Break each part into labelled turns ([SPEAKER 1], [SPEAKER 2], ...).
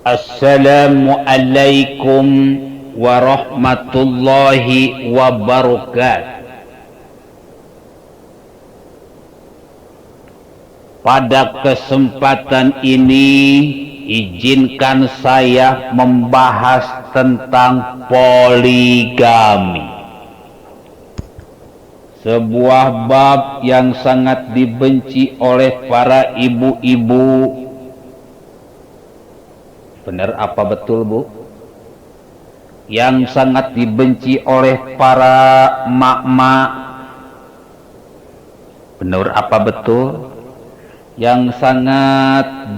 [SPEAKER 1] Assalamualaikum warahmatullahi wabarakatuh. Pada kesempatan ini izinkan saya membahas tentang poligami. Sebuah bab yang sangat dibenci oleh para ibu-ibu. Benar apa betul, Bu? Yang sangat dibenci oleh para mak-mak. Benar apa betul? Yang sangat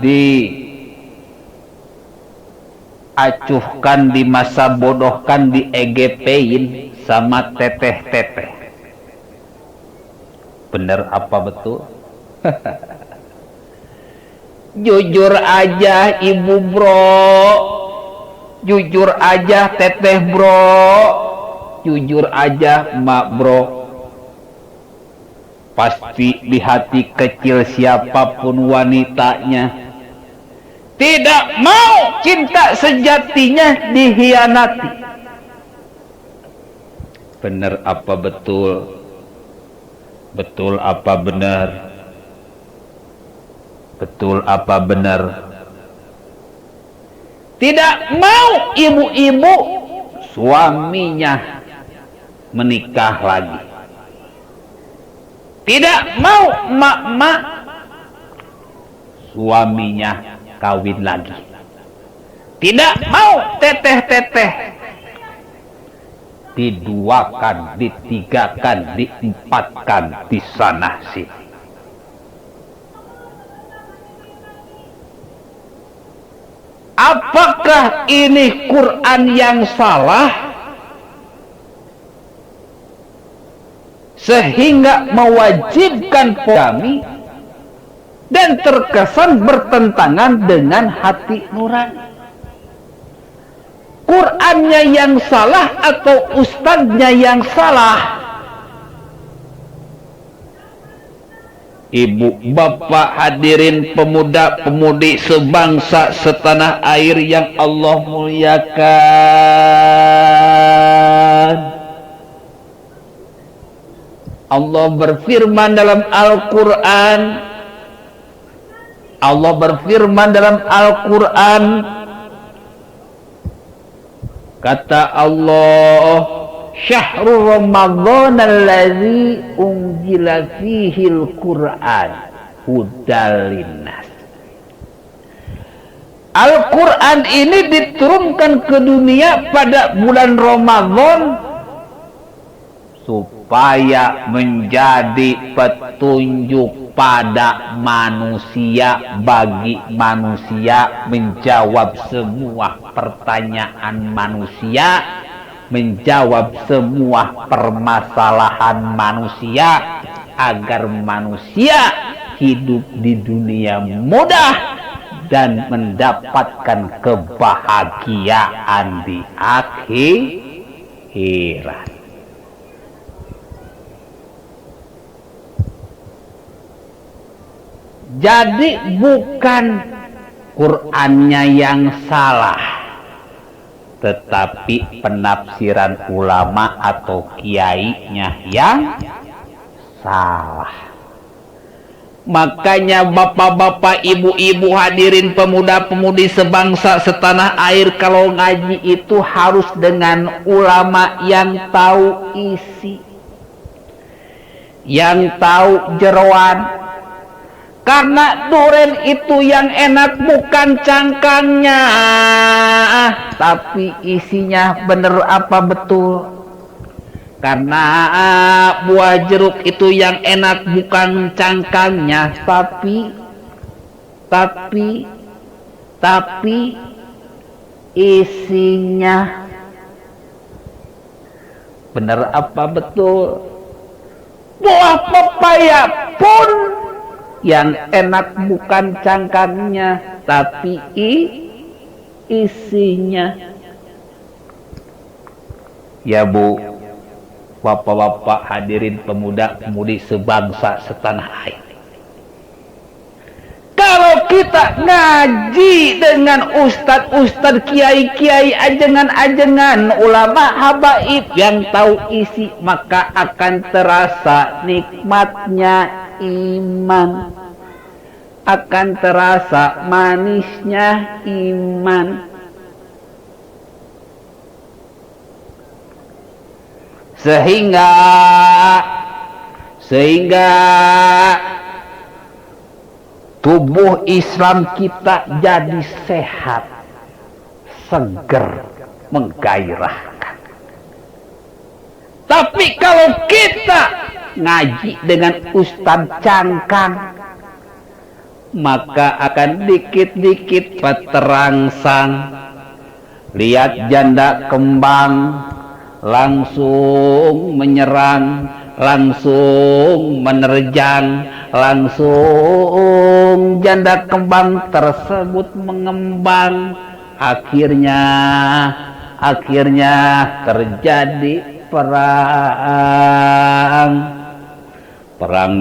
[SPEAKER 1] diacuhkan, di masa bodohkan, di EGP-in sama teteh-teteh. Benar apa betul? Jujur aja ibu bro, jujur aja teteh bro, jujur aja mak bro. Pasti di hati kecil siapapun wanitanya tidak mau cinta sejatinya dihianati. Benar apa betul? Betul apa benar? Betul apa benar? Tidak mau ibu-ibu suaminya menikah lagi. Tidak mau mak-mak suaminya kawin lagi. Tidak mau teteh-teteh diduakan, ditigakan, diempatkan di sana sini. Apakah ini Quran yang salah sehingga mewajibkan poligami dan terkesan bertentangan dengan hati nurani? Qurannya yang salah atau ustadznya yang salah? Ibu, bapak, hadirin pemuda-pemudi sebangsa setanah air yang Allah muliakan. Allah berfirman dalam Al-Quran. Allah berfirman dalam Al-Quran. Kata Allah, Syahrul Ramadhan alladzi unzila fihil Qur'an hudal linnas. Al-Quran ini diturunkan ke dunia pada bulan Ramadan supaya menjadi petunjuk pada manusia, bagi manusia menjawab semua pertanyaan manusia, menjawab semua permasalahan manusia, agar manusia hidup di dunia mudah dan mendapatkan kebahagiaan di akhirat. Jadi bukan Qur'annya yang salah, tetapi penafsiran ulama atau kiainya yang salah. Makanya bapak-bapak, ibu-ibu, hadirin pemuda-pemudi sebangsa setanah air, kalau ngaji itu harus dengan ulama yang tahu isi, yang tahu jeroan. Karena duren itu yang enak bukan cangkangnya, tapi isinya bener apa betul. Karena buah jeruk itu yang enak bukan cangkangnya, tapi isinya. Bener apa betul? Buah pepaya pun yang enak bukan cangkangnya, tapi isinya. Ya Bu, bapak-bapak, hadirin pemuda-pemudi sebangsa setanah air, kalau kita ngaji dengan ustad-ustad, kiai-kiai, ajengan-ajengan, ulama habaib yang tahu isi, maka akan terasa nikmatnya iman, akan terasa manisnya iman. Sehingga tubuh Islam kita jadi sehat, seger, menggairahkan. Tapi kalau kita ngaji dengan ustaz cangkang, maka akan dikit-dikit peterangsang, lihat janda kembang langsung menyerang, langsung menerjang, langsung janda kembang tersebut mengembang. Akhirnya terjadi perang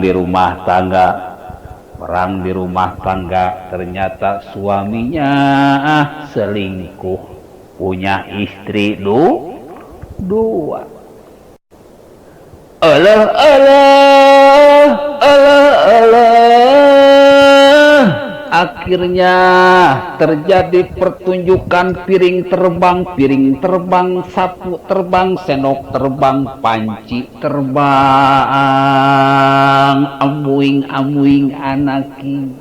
[SPEAKER 1] di rumah tangga. Ternyata suaminya selingkuh, punya istri dua. Akhirnya terjadi pertunjukan piring terbang, sapu terbang, sendok terbang, panci terbang, amuing anaki.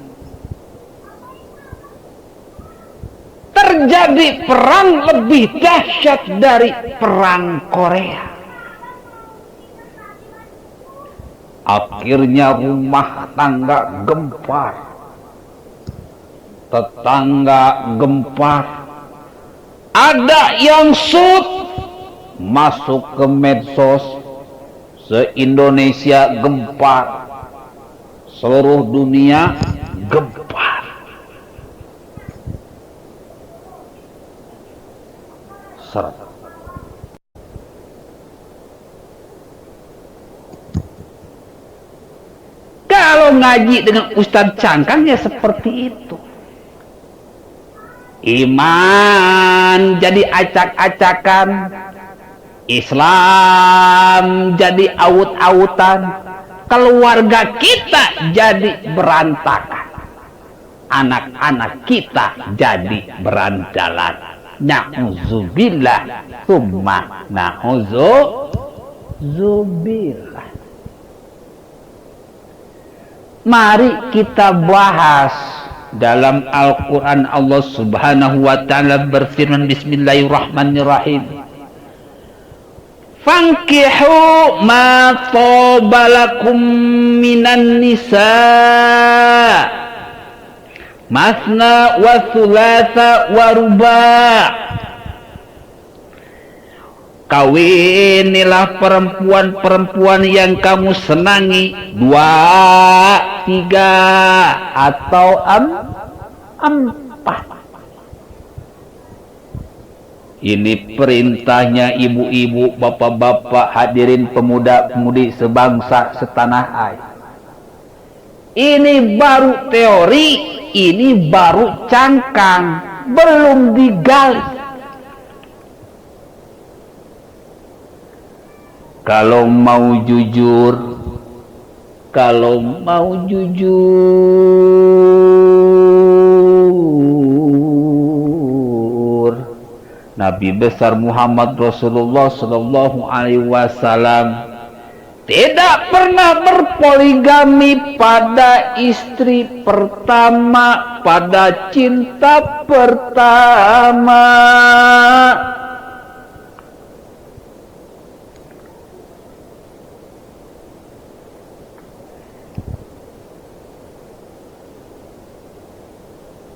[SPEAKER 1] Terjadi perang lebih dahsyat dari perang Korea. Akhirnya rumah tangga gempar, tetangga gempar. Ada yang masuk ke medsos, se-Indonesia gempar, seluruh dunia gempar. Seret. Kalau ngaji dengan ustaz cangkang ya seperti itu. Iman jadi acak-acakan, Islam jadi aut-autan, keluarga kita jadi berantakan, anak-anak kita jadi berandalan. Na'udzubillah tsumma na'udzubillah. Mari kita bahas dalam Al-Quran. Allah Subhanahu wa ta'ala berfirman, bismillahirrahmanirrahim, fankihu ma tobalakum minan nisa masna wa thulatha wa ruba'. Kawinilah perempuan-perempuan yang kamu senangi, 2, 3 atau 4. Ini perintahnya ibu-ibu, bapak-bapak, hadirin pemuda-pemudi sebangsa setanah air. Ini baru teori, ini baru cangkang, belum digali. Kalau mau jujur, Nabi besar Muhammad Rasulullah Sallallahu Alaihi Wasallam tidak pernah berpoligami pada istri pertama, pada cinta pertama.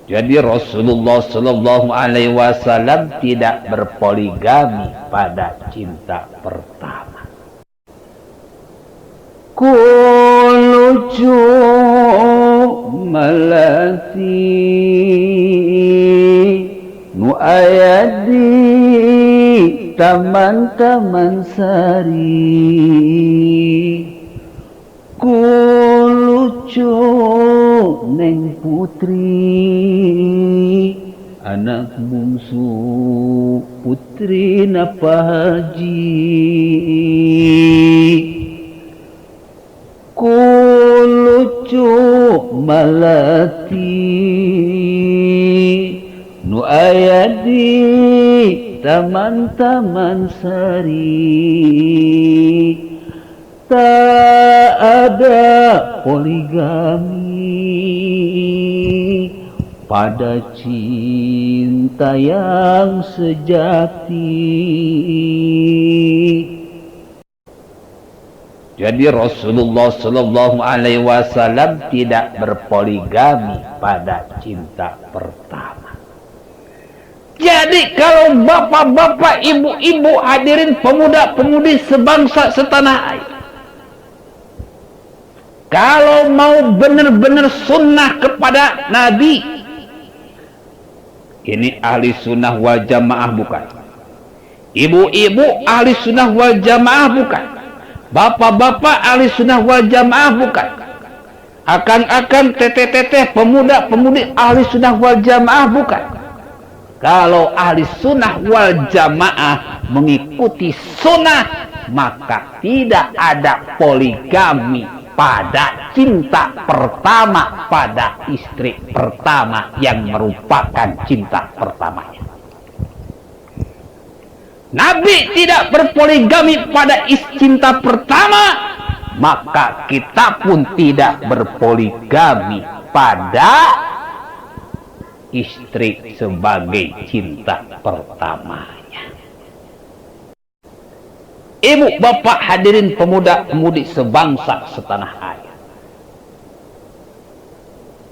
[SPEAKER 1] Jadi Rasulullah Sallallahu Alaihi Wasallam tidak berpoligami pada cinta pertama. Kulucu malati nuayadi taman-taman sari. Kulucu neng putri, anak bungsu putri napa haji. Ku lucu malati nu aya di taman-taman sari, tak ada poligami pada cinta yang sejati. Jadi Rasulullah Shallallahu Alaihi Wasallam tidak berpoligami pada cinta pertama. Jadi kalau bapak-bapak, ibu-ibu, hadirin pemuda-pemudi sebangsa setanah air, kalau mau benar-benar sunnah kepada Nabi, ini ahli sunnah wal jamaah bukan, ibu-ibu ahli sunnah wal jamaah bukan, bapak-bapak ahli sunnah wal jamaah bukan, akan-akan teteh-teteh pemuda-pemudi ahli sunnah wal jamaah bukan. Kalau ahli sunnah wal jamaah mengikuti sunnah, maka tidak ada poligami pada cinta pertama, pada istri pertama yang merupakan cinta pertamanya. Nabi tidak berpoligami pada cinta pertama, maka kita pun tidak berpoligami pada istri sebagai cinta pertamanya. Ibu, bapak, hadirin pemuda-pemudi sebangsa setanah air.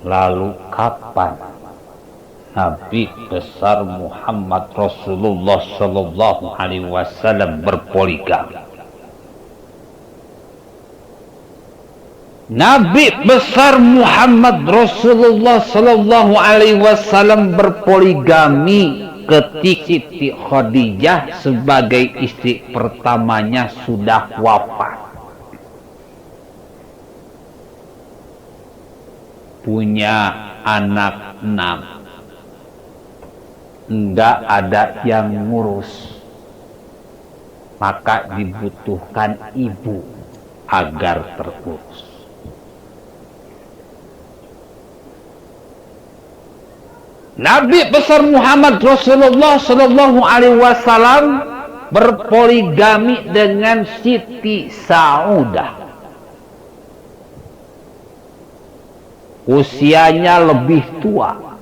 [SPEAKER 1] Lalu kapan Nabi besar Muhammad Rasulullah Sallallahu Alaihi Wasallam berpoligami? Nabi besar Muhammad Rasulullah Sallallahu Alaihi Wasallam berpoligami ketika Siti Khadijah sebagai istri pertamanya sudah wafat. Punya anak 6. Enggak ada yang ngurus. Maka dibutuhkan ibu agar terurus. Nabi besar Muhammad Rasulullah Sallallahu Alaihi Wasallam berpoligami dengan Siti Saudah. Usianya lebih tua.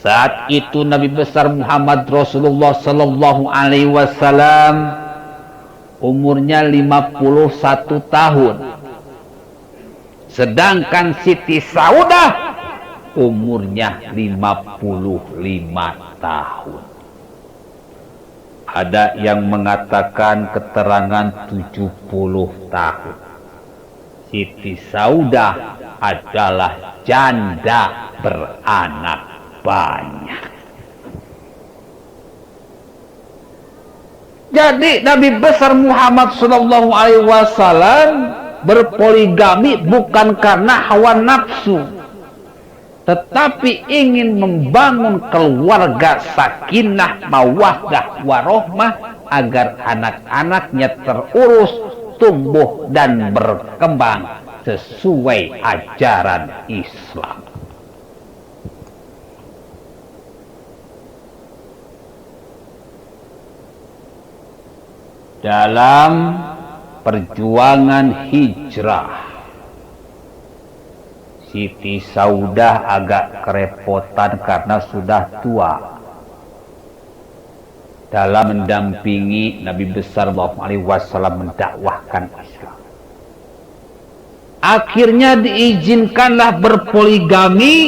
[SPEAKER 1] Saat itu Nabi besar Muhammad Rasulullah Sallallahu Alaihi Wasallam umurnya 51 tahun. Sedangkan Siti Saudah umurnya 55 tahun. Ada yang mengatakan keterangan 70 tahun. Siti Saudah adalah janda beranak banyak. Jadi Nabi besar Muhammad Sallallahu Alaihi Wasallam berpoligami bukan karena hawa nafsu, tetapi ingin membangun keluarga sakinah, mawaddah, warohmah agar anak-anaknya terurus, tumbuh dan berkembang sesuai ajaran Islam. Dalam perjuangan hijrah, Siti Saudah agak kerepotan karena sudah tua dalam mendampingi Nabi besar Sallallahu Alaihi Wasallam mendakwahkan Islam. Akhirnya diizinkanlah berpoligami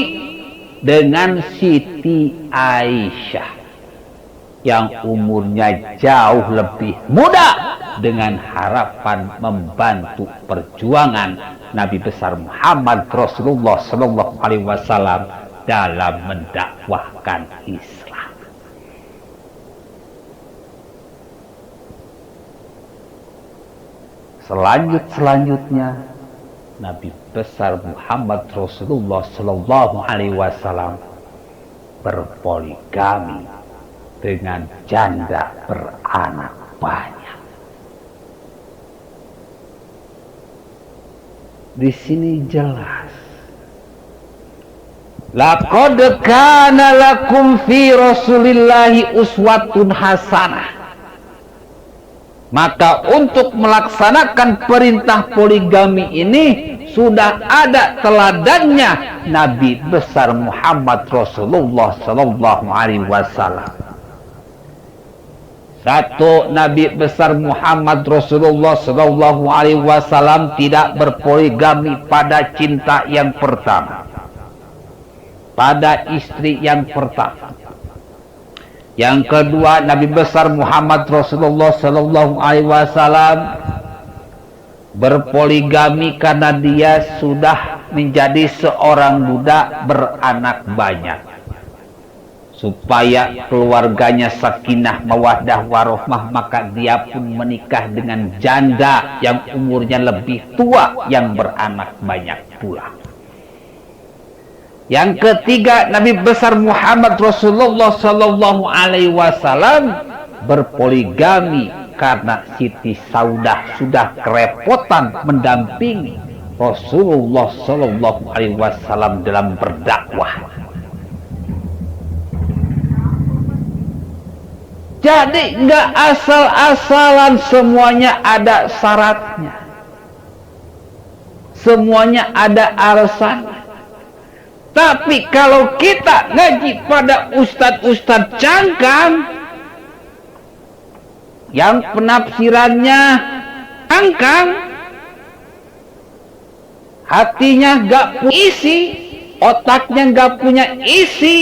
[SPEAKER 1] dengan Siti Aisyah yang umurnya jauh lebih muda, dengan harapan membantu perjuangan Nabi besar Muhammad Rasulullah Sallallahu Alaihi Wasallam dalam mendakwahkan Islam. Selanjutnya Nabi besar Muhammad Rasulullah Sallallahu Alaihi Wasallam berpoligami dengan janda beranak banyak. Di sini jelas, laqad kana lakum fi Rasulillahi uswatun hasanah. Maka untuk melaksanakan perintah poligami ini sudah ada teladannya Nabi besar Muhammad Rasulullah Sallallahu Alaihi Wasallam. Satu, Nabi besar Muhammad Rasulullah Sallallahu Alaihi Wasallam tidak berpoligami pada cinta yang pertama, pada istri yang pertama. Yang kedua, Nabi besar Muhammad Rasulullah Sallallahu Alaihi Wasallam berpoligami karena dia sudah menjadi seorang budak beranak banyak, supaya keluarganya sakinah mawaddah warahmah, maka dia pun menikah dengan janda yang umurnya lebih tua yang beranak banyak pula. Yang ketiga, Nabi besar Muhammad Rasulullah Sallallahu Alaihi Wasallam berpoligami karena Siti Saudah sudah kerepotan mendampingi Rasulullah Sallallahu Alaihi Wasallam dalam berdakwah. Jadi nggak asal-asalan, semuanya ada syaratnya, semuanya ada alasan. Tapi kalau kita ngaji pada ustadz-ustadz cangkang yang penafsirannya cangkang, hatinya gak punya isi, otaknya gak punya isi,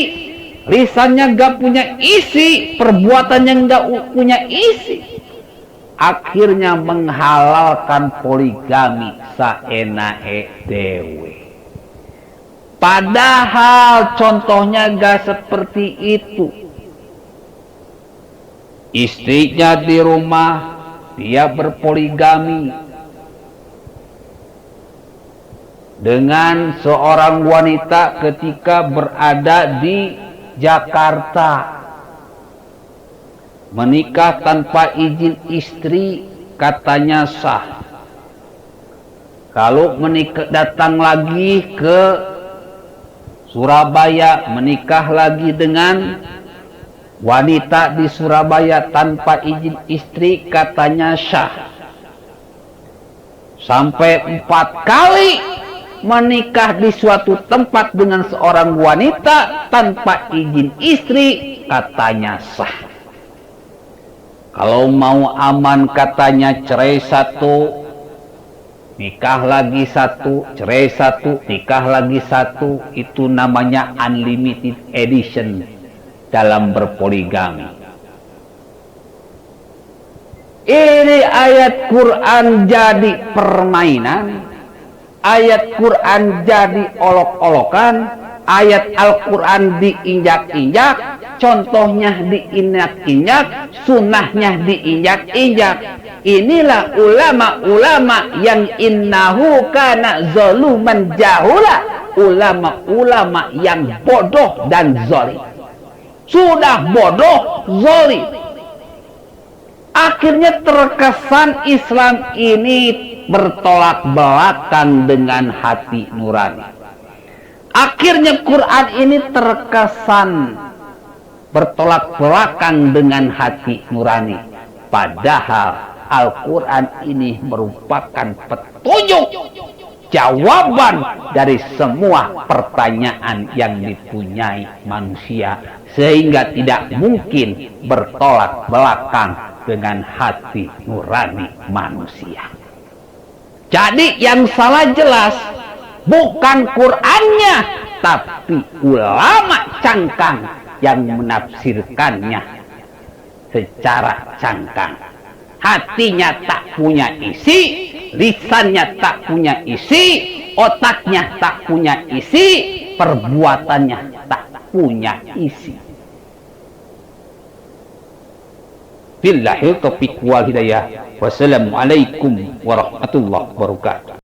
[SPEAKER 1] lisannya gak punya isi, perbuatannya gak punya isi, akhirnya menghalalkan poligami saenae dewe. Padahal contohnya gak seperti itu. Istrinya di rumah, dia berpoligami dengan seorang wanita ketika berada di Jakarta. Menikah tanpa izin istri katanya sah. Kalau menikah datang lagi ke Surabaya, menikah lagi dengan wanita di Surabaya tanpa izin istri katanya sah. Sampai 4 kali menikah di suatu tempat dengan seorang wanita tanpa izin istri katanya sah. Kalau mau aman katanya cerai 1, nikah lagi 1, cerai 1, nikah lagi 1. Itu namanya unlimited edition dalam berpoligami. Ini ayat Quran jadi permainan, ayat Quran jadi olok-olokan, ayat Al-Quran diinjak-injak, contohnya diinjak-injak, sunnahnya diinjak-injak. Inilah ulama-ulama yang innahu kana zaluman jahula, ulama-ulama yang bodoh dan zalim. Sudah bodoh, zalim. Akhirnya terkesan Islam ini bertolak belakang dengan hati nurani. Akhirnya Quran ini terkesan bertolak belakang dengan hati nurani. Padahal Al-Quran ini merupakan petunjuk, jawaban dari semua pertanyaan yang dipunyai manusia, sehingga tidak mungkin bertolak belakang dengan hati nurani manusia. Jadi yang salah jelas bukan Qurannya, tapi ulama cangkang yang menafsirkannya secara cangkang. Hatinya tak punya isi, lisannya tak punya isi, otaknya tak punya isi, perbuatannya tak punya isi. Billahi taufiq wal hidayah. Wassalamualaikum warahmatullahi wabarakatuh.